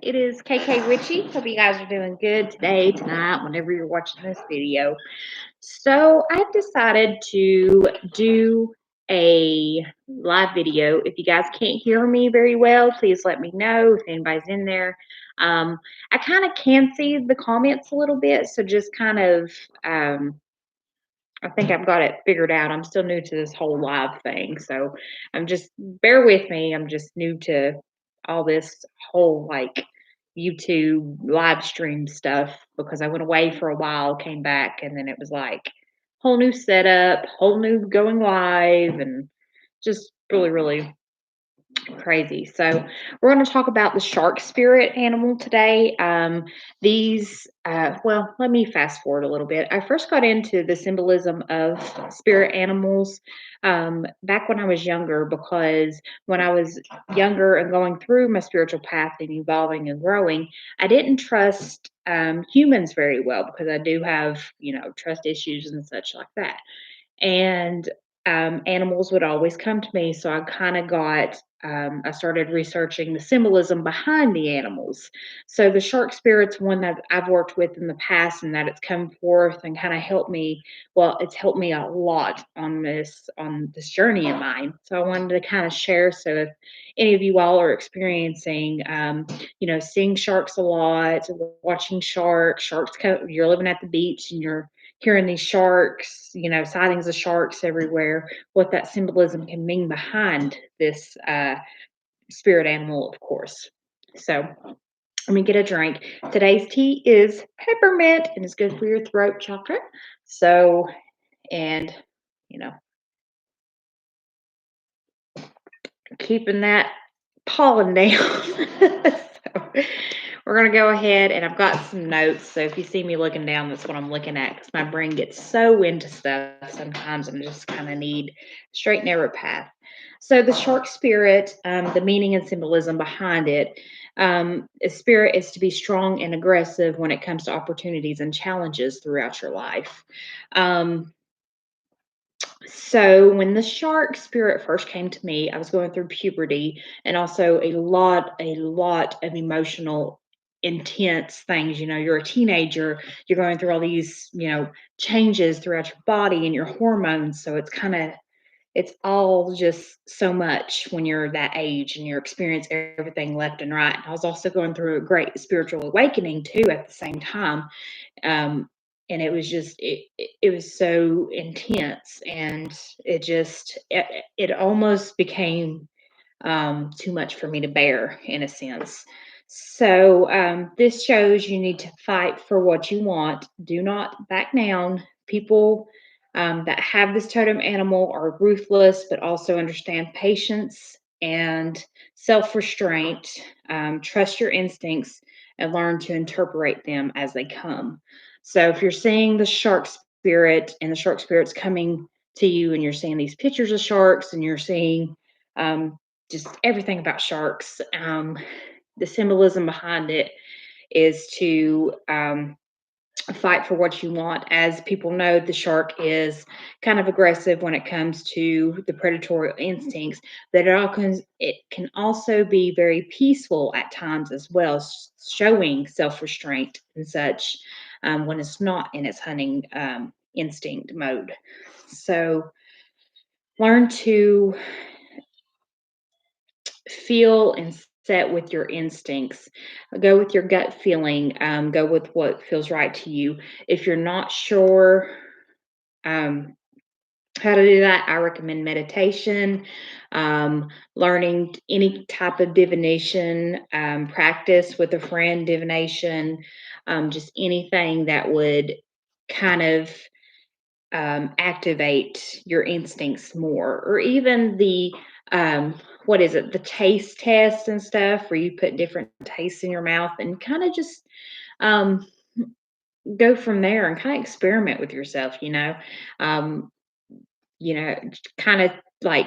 It is KK Witchy. Hope you guys are doing good today, tonight, whenever you're watching this video. So I've decided to do a live video. If you guys can't hear me very well, please let me know if anybody's in there. I kind of can see the comments a little bit, so just kind of I think I've got it figured out. I'm still new to this whole live thing, so I'm just bear with me. I'm just new to all this whole like YouTube live stream stuff because I went away for a while, came back, and then it was like whole new setup, whole new going live, and just really, really crazy. So we're going to talk about the shark spirit animal today. Well, let me fast forward a little bit. I first got into the symbolism of spirit animals back when I was younger, because when I was younger and going through my spiritual path and evolving and growing, I didn't trust humans very well because I do have, trust issues and such like that. And animals would always come to me. So I started researching the symbolism behind the animals. So the shark spirit's one that I've worked with in the past, and that it's come forth and kind of helped me. Well, it's helped me a lot on this journey of mine. So I wanted to kind of share. So if any of you all are experiencing, seeing sharks a lot, watching sharks come, you're living at the beach and you're hearing these sharks, sightings of sharks everywhere, what that symbolism can mean behind this spirit animal, of course. So let me get a drink. Today's tea is peppermint and it's good for your throat chakra. So, and, you know, keeping that pollen down. So, we're going to go ahead, and I've got some notes. So if you see me looking down, that's what I'm looking at, because my brain gets so into stuff sometimes and I just kind of need a straight, narrow path. So the shark spirit, the meaning and symbolism behind it, a spirit is to be strong and aggressive when it comes to opportunities and challenges throughout your life. So when the shark spirit first came to me, I was going through puberty and also a lot of emotional, intense things. You're a teenager, you're going through all these, changes throughout your body and your hormones. So it's all just so much when you're that age and you're experiencing everything left and right. And I was also going through a great spiritual awakening too at the same time. And it was just it was so intense, and it almost became too much for me to bear, in a sense. So this shows you need to fight for what you want. Do not back down. People that have this totem animal are ruthless, but also understand patience and self-restraint. Trust your instincts and learn to interpret them as they come. So if you're seeing the shark spirit and the shark spirit's coming to you, and you're seeing these pictures of sharks and you're seeing just everything about sharks, the symbolism behind it is to fight for what you want. As people know, the shark is kind of aggressive when it comes to the predatory instincts, but it can also be very peaceful at times as well, showing self-restraint and such when it's not in its hunting instinct mode. So learn to feel and set with your instincts. Go with your gut feeling. Go with what feels right to you. If you're not sure um, how to do that, I recommend meditation, learning any type of divination, practice with a friend, divination, just anything that would kind of activate your instincts more, or even the what is it, the taste test and stuff, where you put different tastes in your mouth and kind of just um, go from there and kind of experiment with yourself. Um, kind of like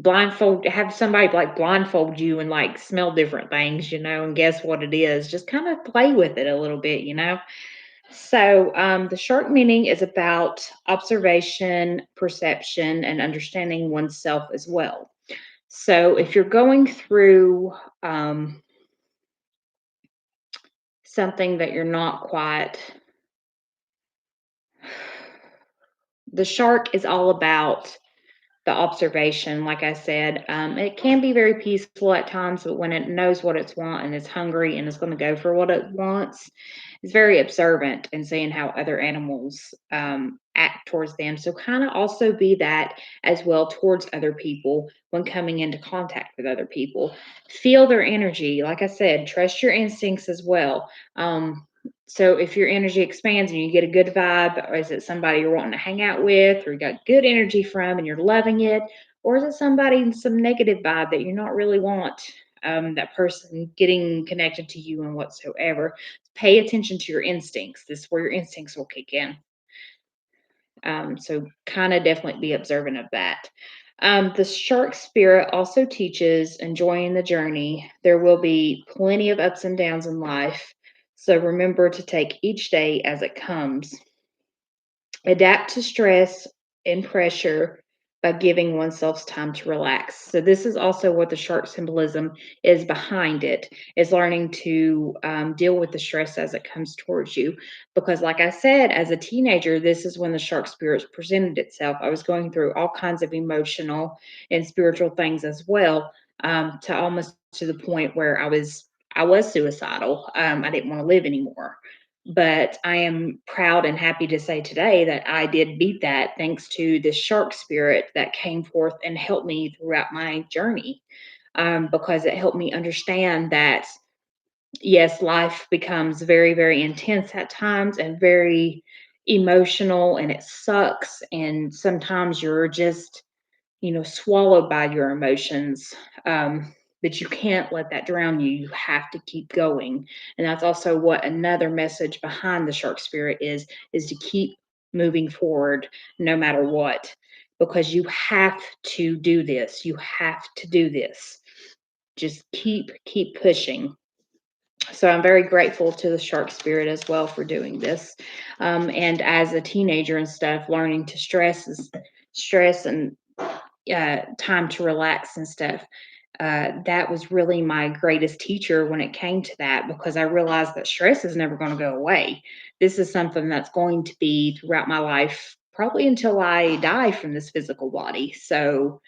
have somebody like blindfold you and like smell different things, and guess what it is. Just kind of play with it a little bit. So, the shark meaning is about observation, perception, and understanding oneself as well. So, if you're going through something that you're not quite. The shark is all about the observation, like I said. It can be very peaceful at times, but when it knows what it's want and it's hungry and it's going to go for what it wants, it's very observant and seeing how other animals act towards them. So kind of also be that as well towards other people when coming into contact with other people. Feel their energy. Like I said, trust your instincts as well. So if your energy expands and you get a good vibe, or is it somebody you're wanting to hang out with, or you got good energy from and you're loving it, or is it somebody some negative vibe that you not really want that person getting connected to you and whatsoever? Pay attention to your instincts. This is where your instincts will kick in. So kind of definitely be observant of that. The shark spirit also teaches enjoying the journey. There will be plenty of ups and downs in life. So remember to take each day as it comes. Adapt to stress and pressure by giving oneself time to relax. So this is also what the shark symbolism is behind it, is learning to deal with the stress as it comes towards you. Because like I said, as a teenager, this is when the shark spirit presented itself. I was going through all kinds of emotional and spiritual things as well, to almost to the point where I was suicidal. I didn't want to live anymore. But I am proud and happy to say today that I did beat that thanks to this shark spirit that came forth and helped me throughout my journey. Because it helped me understand that, yes, life becomes very, very intense at times and very emotional, and it sucks. And sometimes you're just swallowed by your emotions. But you can't let that drown you. You have to keep going. And that's also what another message behind the shark spirit is to keep moving forward no matter what. Because you have to do this. You have to do this. Just keep pushing. So I'm very grateful to the shark spirit as well for doing this. And as a teenager and stuff, learning to stress and time to relax and stuff. That was really my greatest teacher when it came to that, because I realized that stress is never going to go away. This is something that's going to be throughout my life, probably until I die from this physical body. So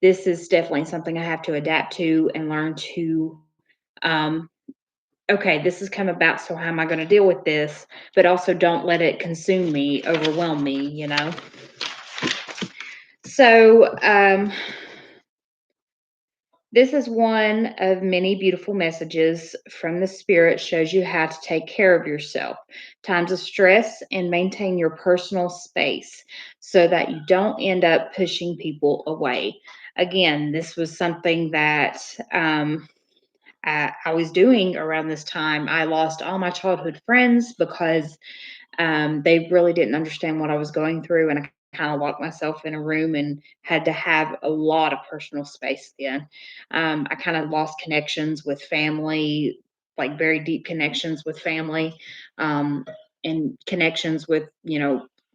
this is definitely something I have to adapt to and learn to. Um, okay, this has come about, so how am I going to deal with this? But also don't let it consume me, overwhelm me. So, this is one of many beautiful messages from the Spirit, shows you how to take care of yourself, times of stress, and maintain your personal space so that you don't end up pushing people away. Again, this was something that I was doing around this time. I lost all my childhood friends because they really didn't understand what I was going through, and I kind of locked myself in a room and had to have a lot of personal space then. I kind of lost connections with family, like very deep connections with family, um, and connections with,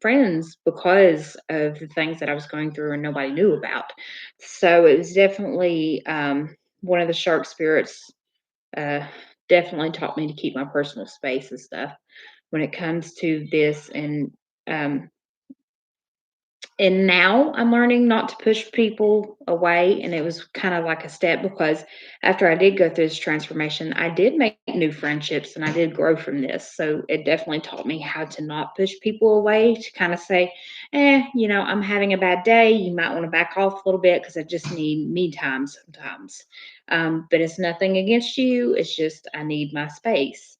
friends because of the things that I was going through and nobody knew about. So it was definitely one of the shark spirits uh, definitely taught me to keep my personal space and stuff when it comes to this. Um and now I'm learning not to push people away, and it was kind of like a step, because after I did go through this transformation, I did make new friendships and I did grow from this. So it definitely taught me how to not push people away, to kind of say, I'm having a bad day, you might want to back off a little bit because I just need me time sometimes. But it's nothing against you, it's just I need my space.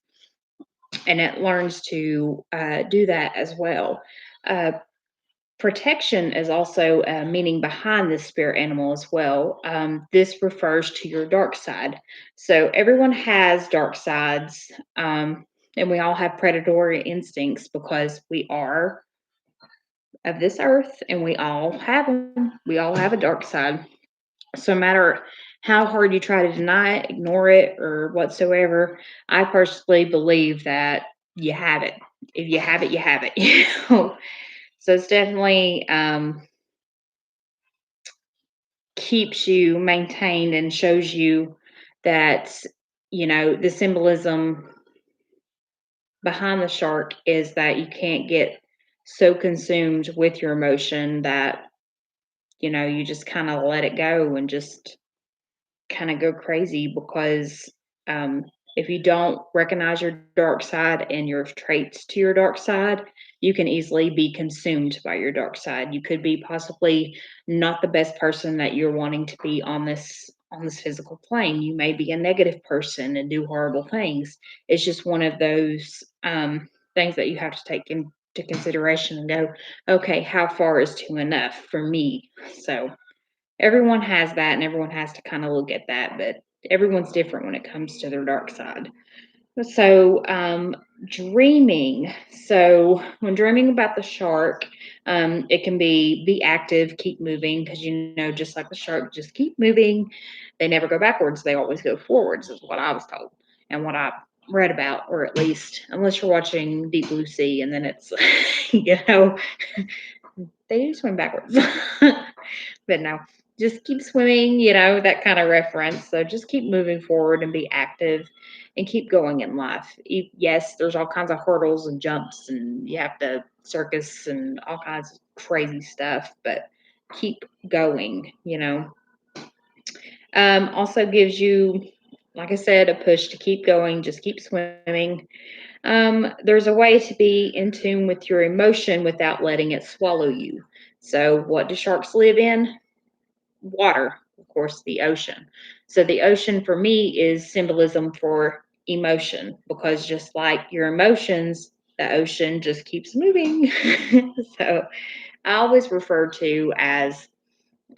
And it learns to do that as well. Uh, Protection is also a meaning behind this spirit animal as well. This refers to your dark side. So everyone has dark sides, and we all have predatory instincts because we are of this earth, and we all have them. We all have a dark side. So no matter how hard you try to deny it, ignore it, or whatsoever, I personally believe that you have it. If you have it, you have it. So it's definitely keeps you maintained and shows you that the symbolism behind the shark is that you can't get so consumed with your emotion that, you just kind of let it go and just kind of go crazy because um, if you don't recognize your dark side and your traits to your dark side, you can easily be consumed by your dark side. You could be possibly not the best person that you're wanting to be on this physical plane. You may be a negative person and do horrible things. It's just one of those things that you have to take into consideration and go, okay, how far is too enough for me? So everyone has that and everyone has to kind of look at that, but everyone's different when it comes to their dark side. So, dreaming. So, when dreaming about the shark, it can be active, keep moving, because just like the shark, just keep moving. They never go backwards; they always go forwards, is what I was told and what I read about, or at least unless you're watching Deep Blue Sea, and then it's you know they do swim backwards. But no, just keep swimming, that kind of reference. So just keep moving forward and be active and keep going in life. Yes, there's all kinds of hurdles and jumps, and you have to circus and all kinds of crazy stuff, but keep going. Also gives you, like I said, a push to keep going, just keep swimming. There's a way to be in tune with your emotion without letting it swallow you. So, what do sharks live in? Water, of course, the ocean. So, the ocean for me is symbolism for emotion because just like your emotions, the ocean just keeps moving. So, I always refer to as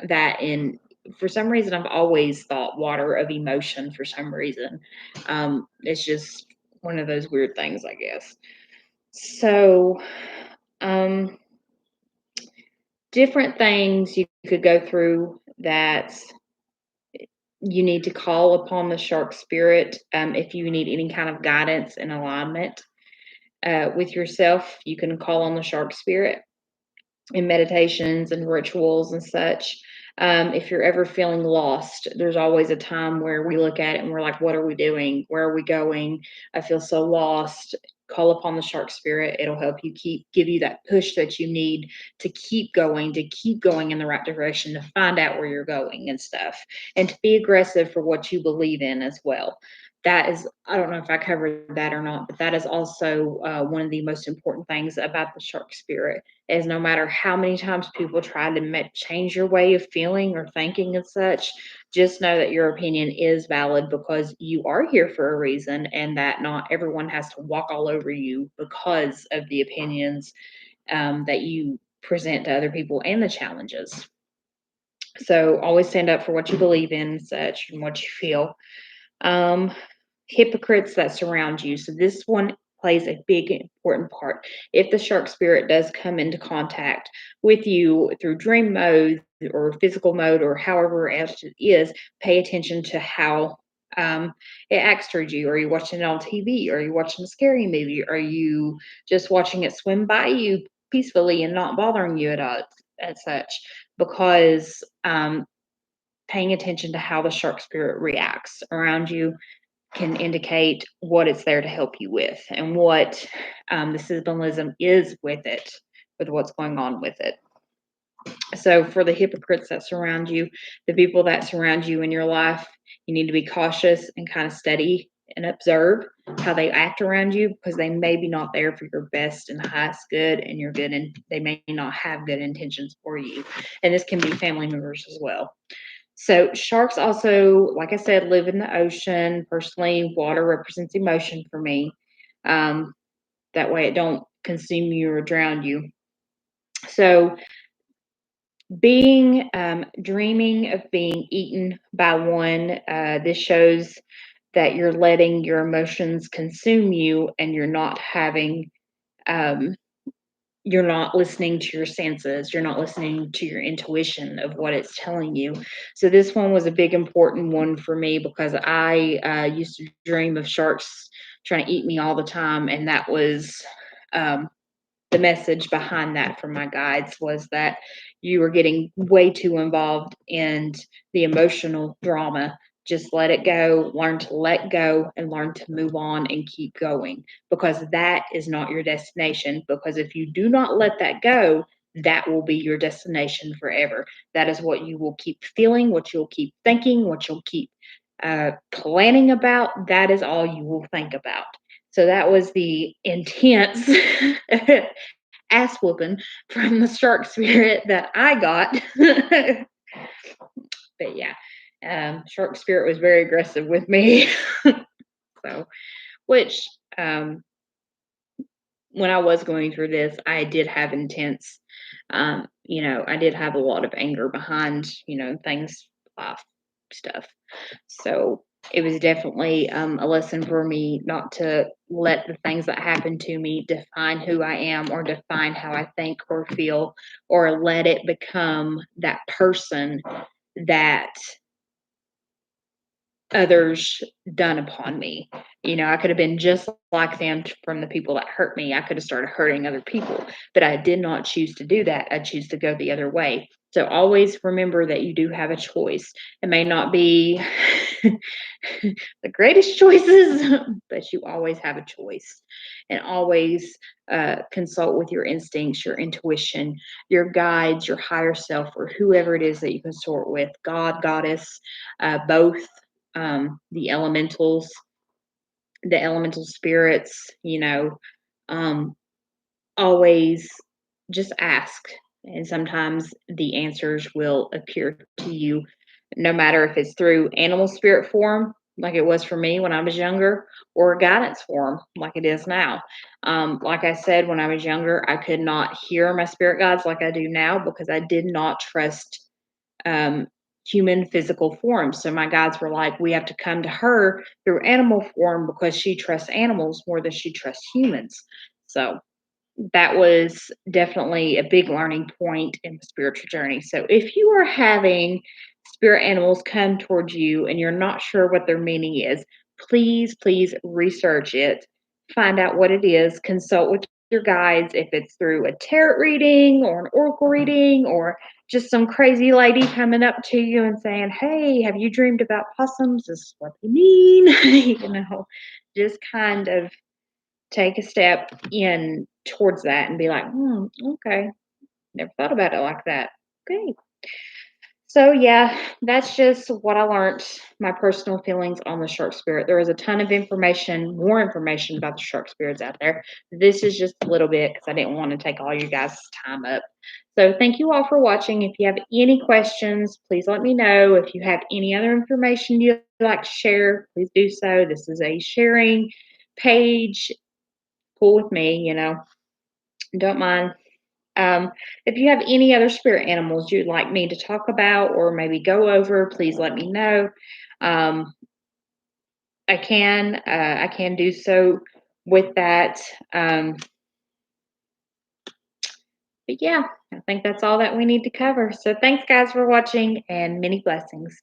that in for some reason I've always thought water of emotion for some reason. It's just one of those weird things, I guess. So, um, different things you could go through that you need to call upon the shark spirit if you need any kind of guidance and alignment with yourself. You can call on the shark spirit in meditations and rituals and such. If you're ever feeling lost, there's always a time where we look at it and we're like, what are we doing? Where are we going? I feel so lost. Call upon the shark spirit. It'll help you give you that push that you need to keep going in the right direction, to find out where you're going and stuff, and to be aggressive for what you believe in as well. That is, I don't know if I covered that or not, but that is also one of the most important things about the shark spirit is no matter how many times people try to change your way of feeling or thinking and such, just know that your opinion is valid because you are here for a reason and that not everyone has to walk all over you because of the opinions that you present to other people and the challenges. So always stand up for what you believe in and such and what you feel. Um, Hypocrites that surround you. So this one plays a big important part. If the shark spirit does come into contact with you through dream mode or physical mode or however else it is, pay attention to how it acts towards you. Are you watching it on TV? Are you watching a scary movie? Are you just watching it swim by you peacefully and not bothering you at all as such? Because paying attention to how the shark spirit reacts around you can indicate what it's there to help you with and what the symbolism is with what's going on with it. So, for the hypocrites that surround you, the people that surround you in your life, you need to be cautious and kind of steady and observe how they act around you because they may be not there for your best and highest good and your good, and they may not have good intentions for you. And this can be family members as well. So sharks also, like I said, live in the ocean. Personally, water represents emotion for me. Um, that way it don't consume you or drown you. So being dreaming of being eaten by one, this shows that you're letting your emotions consume you and um, you're not listening to your senses. You're not listening to your intuition of what it's telling you. So this one was a big important one for me because I used to dream of sharks trying to eat me all the time, and that was um, the message behind that from my guides was that you were getting way too involved in the emotional drama Just let it go, learn to let go, and learn to move on and keep going, because that is not your destination. Because if you do not let that go, that will be your destination forever. That is what you will keep feeling, what you'll keep thinking, what you'll keep planning about. That is all you will think about. So that was the intense ass whooping from the shark spirit that I got. But yeah, shark spirit was very aggressive with me. So, which when I was going through this, I did have intense, I did have a lot of anger behind, things, life stuff. So it was definitely a lesson for me not to let the things that happen to me define who I am or define how I think or feel, or let it become that person that others done upon me. I could have been just like them from the people that hurt me. I could have started hurting other people, but I did not choose to do that. I choose to go the other way. So always remember that you do have a choice. It may not be the greatest choices, but you always have a choice. And always consult with your instincts, your intuition, your guides, your higher self, or whoever it is that you consort with, God, Goddess, both, the elementals, the elemental spirits, um, always just ask. And sometimes the answers will appear to you, no matter if it's through animal spirit form, like it was for me when I was younger, or guidance form, like it is now. Like I said, when I was younger, I could not hear my spirit guides like I do now because I did not trust um, human physical form. So my guides were like, we have to come to her through animal form because she trusts animals more than she trusts humans. So that was definitely a big learning point in the spiritual journey. So if you are having spirit animals come towards you and you're not sure what their meaning is, please research it, find out what it is, consult with your guides if it's through a tarot reading or an oracle reading, or just some crazy lady coming up to you and saying, "Hey, have you dreamed about possums? This is what they mean." Just kind of take a step in towards that and be like, okay, never thought about it like that. Okay. So yeah, that's just what I learned, my personal feelings on the shark spirit. There is a ton of information, more information about the shark spirits out there. This is just a little bit because I didn't want to take all you guys' time up. So thank you all for watching. If you have any questions, please let me know. If you have any other information you'd like to share, please do so. This is a sharing page. Cool with me, don't mind. If you have any other spirit animals you'd like me to talk about or maybe go over, please let me know. Um, I can do so with that. But yeah, I think that's all that we need to cover. So thanks guys for watching and many blessings.